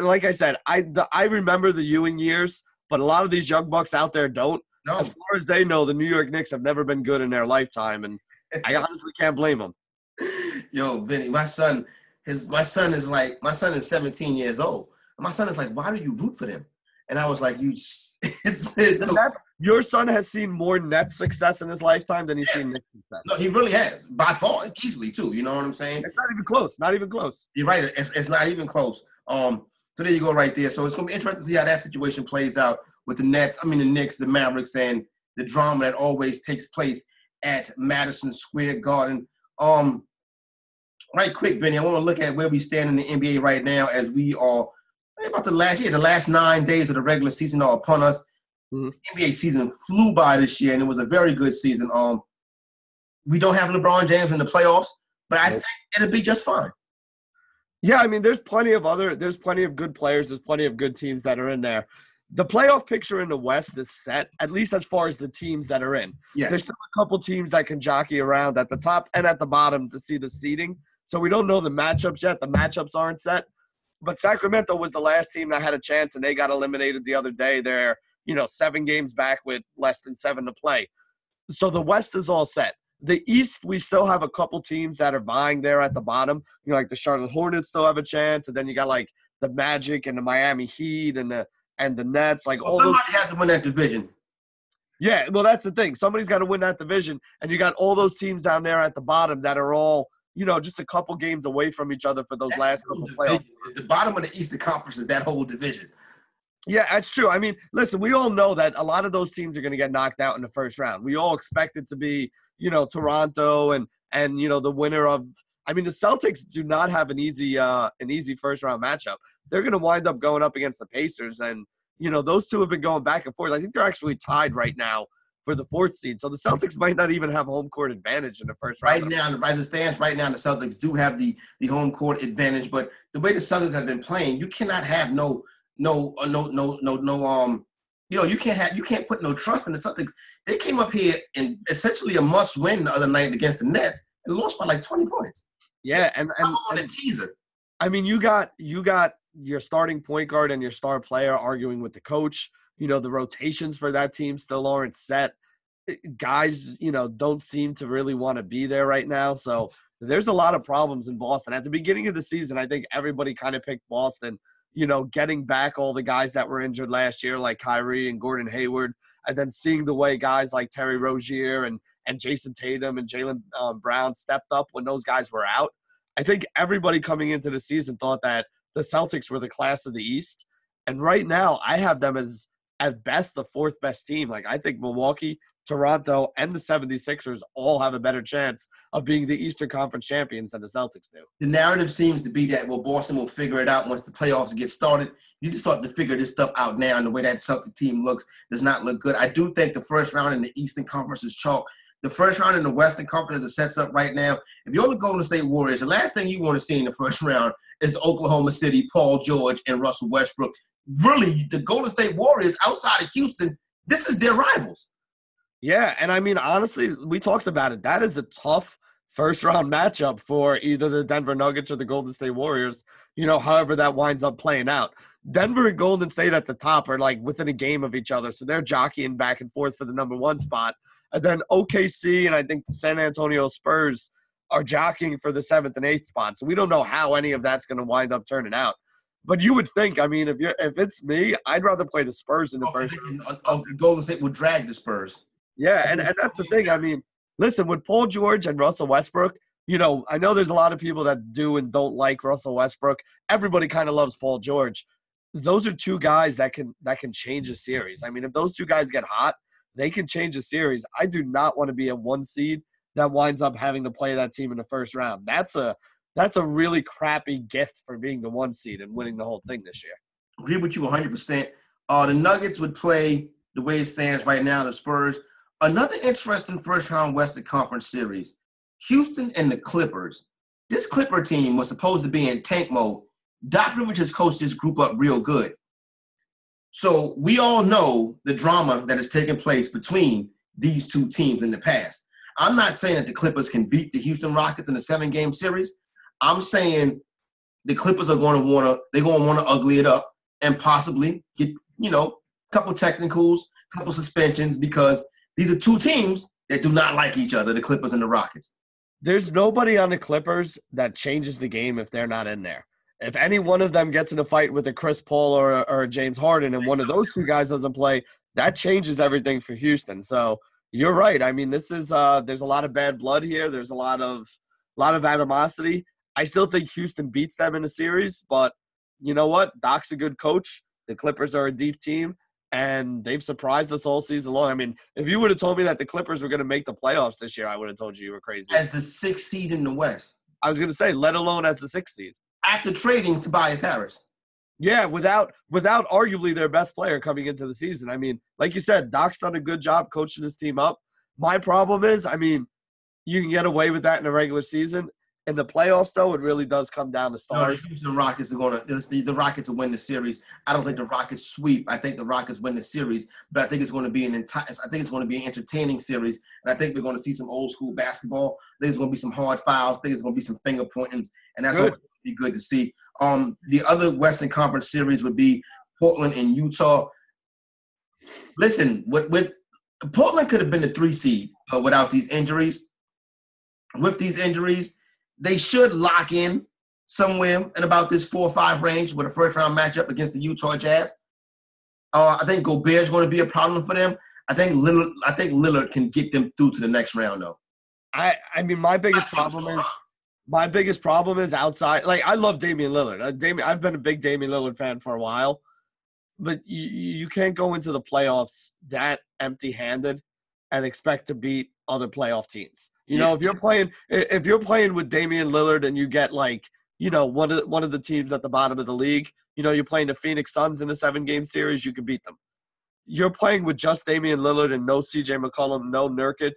Like I said, I remember the Ewing years, but a lot of these young bucks out there don't. No. As far as they know, the New York Knicks have never been good in their lifetime, and I honestly can't blame them. Yo, Vinny, my son is 17 years old. And my son is like, why do you root for them? And I was like, your son has seen more Nets success in his lifetime than he's seen Knicks success. No, he really has, by far, easily too. You know what I'm saying? It's not even close. Not even close. You're right. It's not even close. So there you go, right there. So it's gonna be interesting to see how that situation plays out with the Knicks, the Mavericks, and the drama that always takes place at Madison Square Garden. Right quick, Benny, I want to look at where we stand in the NBA right now as we are about the last 9 days of the regular season are upon us. Mm-hmm. NBA season flew by this year, and it was a very good season. We don't have LeBron James in the playoffs, but I think it'll be just fine. Yeah, I mean, there's plenty of good players. There's plenty of good teams that are in there. The playoff picture in the West is set, at least as far as the teams that are in. Yes. There's still a couple teams that can jockey around at the top and at the bottom to see the seeding. So we don't know the matchups yet. The matchups aren't set. But Sacramento was the last team that had a chance, and they got eliminated the other day. They're, 7 games back with less than 7 to play. So the West is all set. The East, we still have a couple teams that are vying there at the bottom. Like the Charlotte Hornets still have a chance, and then you got like the Magic and the Miami Heat and the Nets. Somebody has to win that division. Yeah, well, that's the thing. Somebody's got to win that division, and you got all those teams down there at the bottom that are all, just a couple games away from each other for those last couple playoffs. The bottom of the Eastern Conference is that whole division. Yeah, that's true. I mean, listen, we all know that a lot of those teams are going to get knocked out in the first round. We all expect it to be, Toronto and the winner of – I mean, the Celtics do not have an easy first-round matchup. They're going to wind up going up against the Pacers, and, those two have been going back and forth. I think they're actually tied right now for the 4th seed. So the Celtics might not even have home court advantage in the first round. Right now, as it stands right now, the Celtics do have the home court advantage. But the way the Celtics have been playing, you cannot have you can't put no trust in the Celtics. They came up here in essentially a must-win the other night against the Nets and lost by like 20 points. Yeah, and on a teaser. I mean, you got your starting point guard and your star player arguing with the coach. The rotations for that team still aren't set. Guys, don't seem to really want to be there right now. So there's a lot of problems in Boston. At the beginning of the season, I think everybody kind of picked Boston, getting back all the guys that were injured last year, like Kyrie and Gordon Hayward, and then seeing the way guys like Terry Rozier and Jason Tatum and Jaylen Brown stepped up when those guys were out. I think everybody coming into the season thought that the Celtics were the class of the East. And right now, I have them as, at best, the 4th best team. Like, I think Milwaukee, Toronto, and the 76ers all have a better chance of being the Eastern Conference champions than the Celtics do. The narrative seems to be that, Boston will figure it out once the playoffs get started. You need to start to figure this stuff out now, and the way that Celtic team looks does not look good. I do think the first round in the Eastern Conference is chalk. The first round in the Western Conference is sets up right now. If you're the Golden State Warriors, the last thing you want to see in the first round is Oklahoma City, Paul George, and Russell Westbrook. Really, the Golden State Warriors outside of Houston, this is their rivals. Yeah, and I mean, honestly, we talked about it. That is a tough first-round matchup for either the Denver Nuggets or the Golden State Warriors, however that winds up playing out. Denver and Golden State at the top are, like, within a game of each other, so they're jockeying back and forth for the number 1 spot. And then OKC and I think the San Antonio Spurs are jockeying for the 7th and 8th spot. So we don't know how any of that's going to wind up turning out. But you would think, I mean, if it's me, I'd rather play the Spurs in the first round. Golden State would drag the Spurs. Yeah, and that's the thing. I mean, listen, with Paul George and Russell Westbrook, I know there's a lot of people that do and don't like Russell Westbrook. Everybody kind of loves Paul George. Those are 2 guys that can change a series. I mean, if those 2 guys get hot, they can change a series. I do not want to be a 1 seed that winds up having to play that team in the first round. That's a really crappy gift for being the 1 seed and winning the whole thing this year. Agree with you 100%. The Nuggets would play the way it stands right now, the Spurs. Another interesting first-round Western Conference series, Houston and the Clippers. This Clipper team was supposed to be in tank mode. Doc Rivers has coached this group up real good. So we all know the drama that has taken place between these two teams in the past. I'm not saying that the Clippers can beat the Houston Rockets in a 7-game series. I'm saying the Clippers are going to want to ugly it up and possibly get, a couple technicals, couple suspensions, because these are two teams that do not like each other, the Clippers and the Rockets. There's nobody on the Clippers that changes the game if they're not in there. If any one of them gets in a fight with a Chris Paul or a James Harden and one of those two guys doesn't play, that changes everything for Houston. So you're right. I mean, this is there's a lot of bad blood here. There's a lot of animosity. I still think Houston beats them in the series, but you know what? Doc's a good coach. The Clippers are a deep team, and they've surprised us all season long. I mean, if you would have told me that the Clippers were going to make the playoffs this year, I would have told you were crazy. As the 6th seed in the West. I was going to say, let alone as the 6th seed. After trading Tobias Harris. Yeah, without arguably their best player coming into the season. I mean, like you said, Doc's done a good job coaching this team up. My problem is, I mean, you can get away with that in the regular season. In the playoffs, though, it really does come down to stars. No, the Houston Rockets are going to – the Rockets will win the series. I don't think the Rockets sweep. I think the Rockets win the series, but I think it's going to be an entertaining series, and I think we're going to see some old-school basketball. I think there's going to be some hard fouls. I think there's going to be some finger pointings, and that's going to be good to see. The other Western Conference series would be Portland and Utah. Listen, with Portland could have been the 3 seed without these injuries. With these injuries, they should lock in somewhere in about this 4 or 5 range with a first-round matchup against the Utah Jazz. I think Gobert's going to be a problem for them. I think Lillard can get them through to the next round, though. I mean, my biggest problem is outside. Like, I love Damian Lillard. I've been a big Damian Lillard fan for a while, but you can't go into the playoffs that empty-handed and expect to beat other playoff teams. You know, if you're playing with Damian Lillard and you get one of the teams at the bottom of the league, you're playing the Phoenix Suns in a 7-game series, you can beat them. You're playing with just Damian Lillard and no CJ McCollum, no Nurkic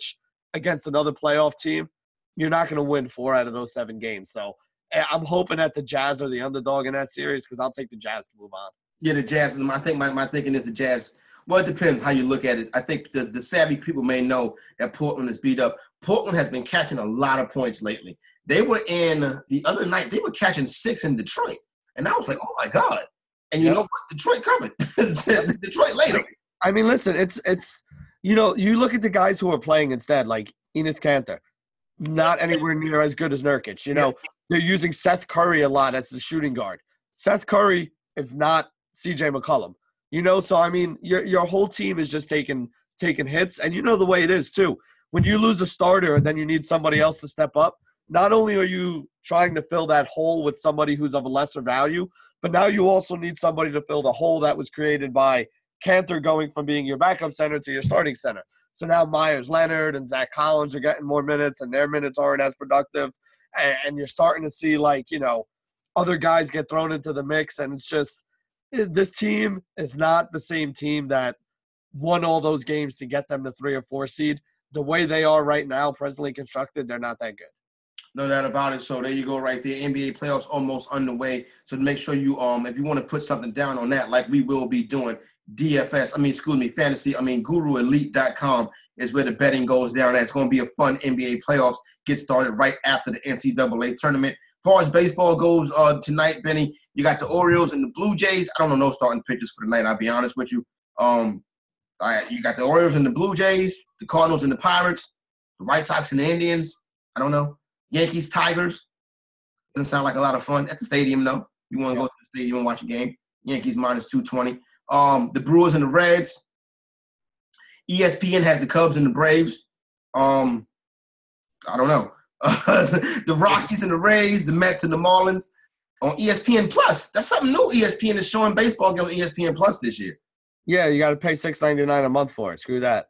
against another playoff team. You're not going to win 4 out of those 7 games. So I'm hoping that the Jazz are the underdog in that series because I'll take the Jazz to move on. Yeah, the Jazz. I think my thinking is the Jazz. Well, it depends how you look at it. I think the savvy people may know that Portland is beat up. Portland has been catching a lot of points lately. They were the other night, they were catching 6 in Detroit. And I was like, oh, my God. And you know what? Detroit coming. Detroit later. I mean, listen, it's you look at the guys who are playing instead, like Enes Kanter, not anywhere near as good as Nurkic. They're using Seth Curry a lot as the shooting guard. Seth Curry is not CJ McCollum. So I mean, your whole team is just taking hits, and the way it is too. When you lose a starter and then you need somebody else to step up, not only are you trying to fill that hole with somebody who's of a lesser value, but now you also need somebody to fill the hole that was created by Kanter going from being your backup center to your starting center. So now Myers Leonard and Zach Collins are getting more minutes, and their minutes aren't as productive, and you're starting to see other guys get thrown into the mix, and it's just this team is not the same team that won all those games to get them to 3 or 4 seed. The way they are right now, presently constructed, they're not that good. No doubt about it. So there you go right there. NBA playoffs almost underway. So make sure you, if you want to put something down on that, like we will be doing, GuruElite.com is where the betting goes down. It's going to be a fun NBA playoffs. Get started right after the NCAA tournament. As far as baseball goes tonight, Benny, you got the Orioles and the Blue Jays. I don't know no starting pitchers for tonight, I'll be honest with you. You got the Orioles and the Blue Jays, the Cardinals and the Pirates, the White Sox and the Indians. I don't know. Yankees, Tigers. Doesn't sound like a lot of fun at the stadium, though. You want to go to the stadium and watch a game. Yankees minus 220. The Brewers and the Reds. ESPN has the Cubs and the Braves. I don't know. The Rockies and the Rays, the Mets and the Marlins on ESPN Plus. That's something new. ESPN is showing baseball on ESPN Plus this year. Yeah, you got to pay $6.99 a month for it. Screw that.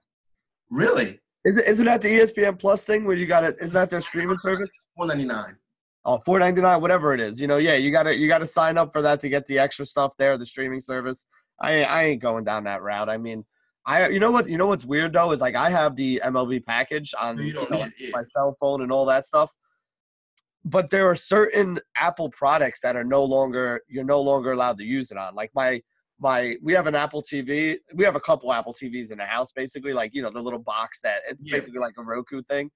Really? Isn't that the ESPN Plus thing where you got it? Isn't that their streaming service? $4.99. Oh, $4.99, whatever it is. You gotta sign up for that to get the extra stuff there, the streaming service. I ain't going down that route. I mean, what's weird though is I have the MLB package on my cell phone and all that stuff. But there are certain Apple products that are you're no longer allowed to use it on. Like my we have an Apple TV. We have a couple Apple TVs in the house, basically, like, the little box that it's basically like a Roku thing.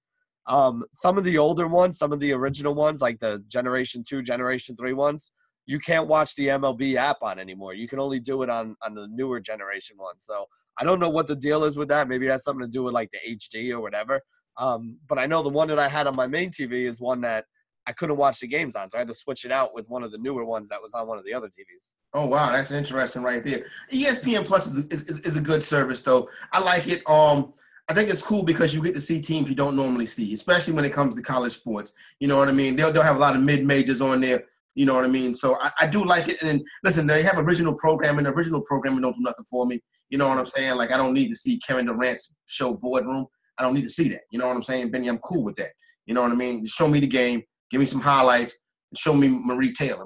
Some of the older ones, some of the original ones, like the Generation 2, Generation 3 ones, you can't watch the MLB app on anymore. You can only do it on the newer generation ones. So I don't know what the deal is with that. Maybe it has something to do with like the HD or whatever. But I know the one that I had on my main TV is one that I couldn't watch the games on. So I had to switch it out with one of the newer ones that was on one of the other TVs. Oh, wow. That's interesting right there. ESPN Plus is a good service, though. I like it. I think it's cool because you get to see teams you don't normally see, especially when it comes to college sports. You know what I mean? They'll have a lot of mid-majors on there. You know what I mean? So I do like it. And listen, they have original programming. The original programming don't do nothing for me. You know what I'm saying? Like, I don't need to see Kevin Durant's show Boardroom. I don't need to see that. You know what I'm saying, Benny? I'm cool with that. You know what I mean? Show me the game. Give me some highlights. And show me Maria Taylor.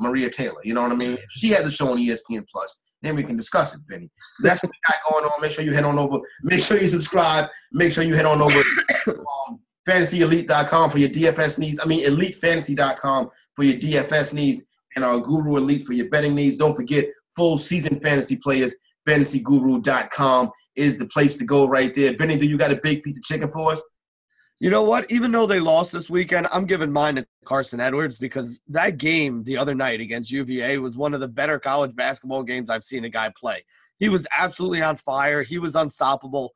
You know what I mean? If she has a show on ESPN Plus, then we can discuss it, Benny. That's what we got going on. Make sure you head on over. Make sure you subscribe. Make sure you head on over fantasyelite.com for your DFS needs. elitefantasy.com for your DFS needs, and our Guru Elite for your betting needs. Don't forget, full season fantasy players, fantasyguru.com is the place to go right there. Benny, do you got a big piece of chicken for us? You know what? Even though they lost this weekend, I'm giving mine to Carson Edwards because that game the other night against UVA was one of the better college basketball games I've seen a guy play. He was absolutely on fire. He was unstoppable.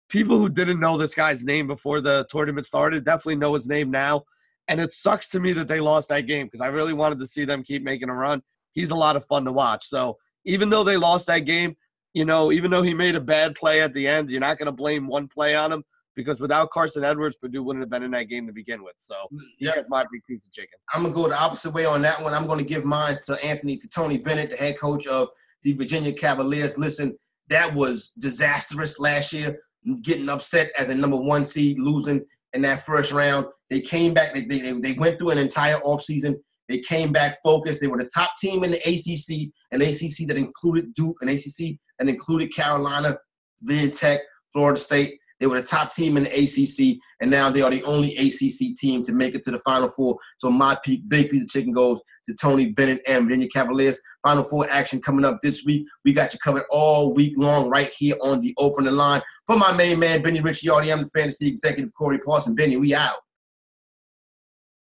People who didn't know this guy's name before the tournament started definitely know his name now. And it sucks to me that they lost that game because I really wanted to see them keep making a run. He's a lot of fun to watch. So even though they lost that game, even though he made a bad play at the end, you're not going to blame one play on him because without Carson Edwards, Purdue wouldn't have been in that game to begin with. So that's my big piece of chicken. I'm going to go the opposite way on that one. I'm going to give mine to Tony Bennett, the head coach of the Virginia Cavaliers. Listen, that was disastrous last year, getting upset as a number 1 seed, losing in that first round. They came back. They went through an entire offseason. They came back focused. They were the top team in the ACC, an ACC that included Duke, an ACC that included Carolina, Virginia Tech, Florida State. They were the top team in the ACC, and now they are the only ACC team to make it to the Final Four. So my big piece of chicken goes to Tony Bennett and Virginia Cavaliers. Final Four action coming up this week. We got you covered all week long right here on the opening line. For my main man, Benny Ricciardi, I'm the fantasy executive, Corey Parson. Benny, we out.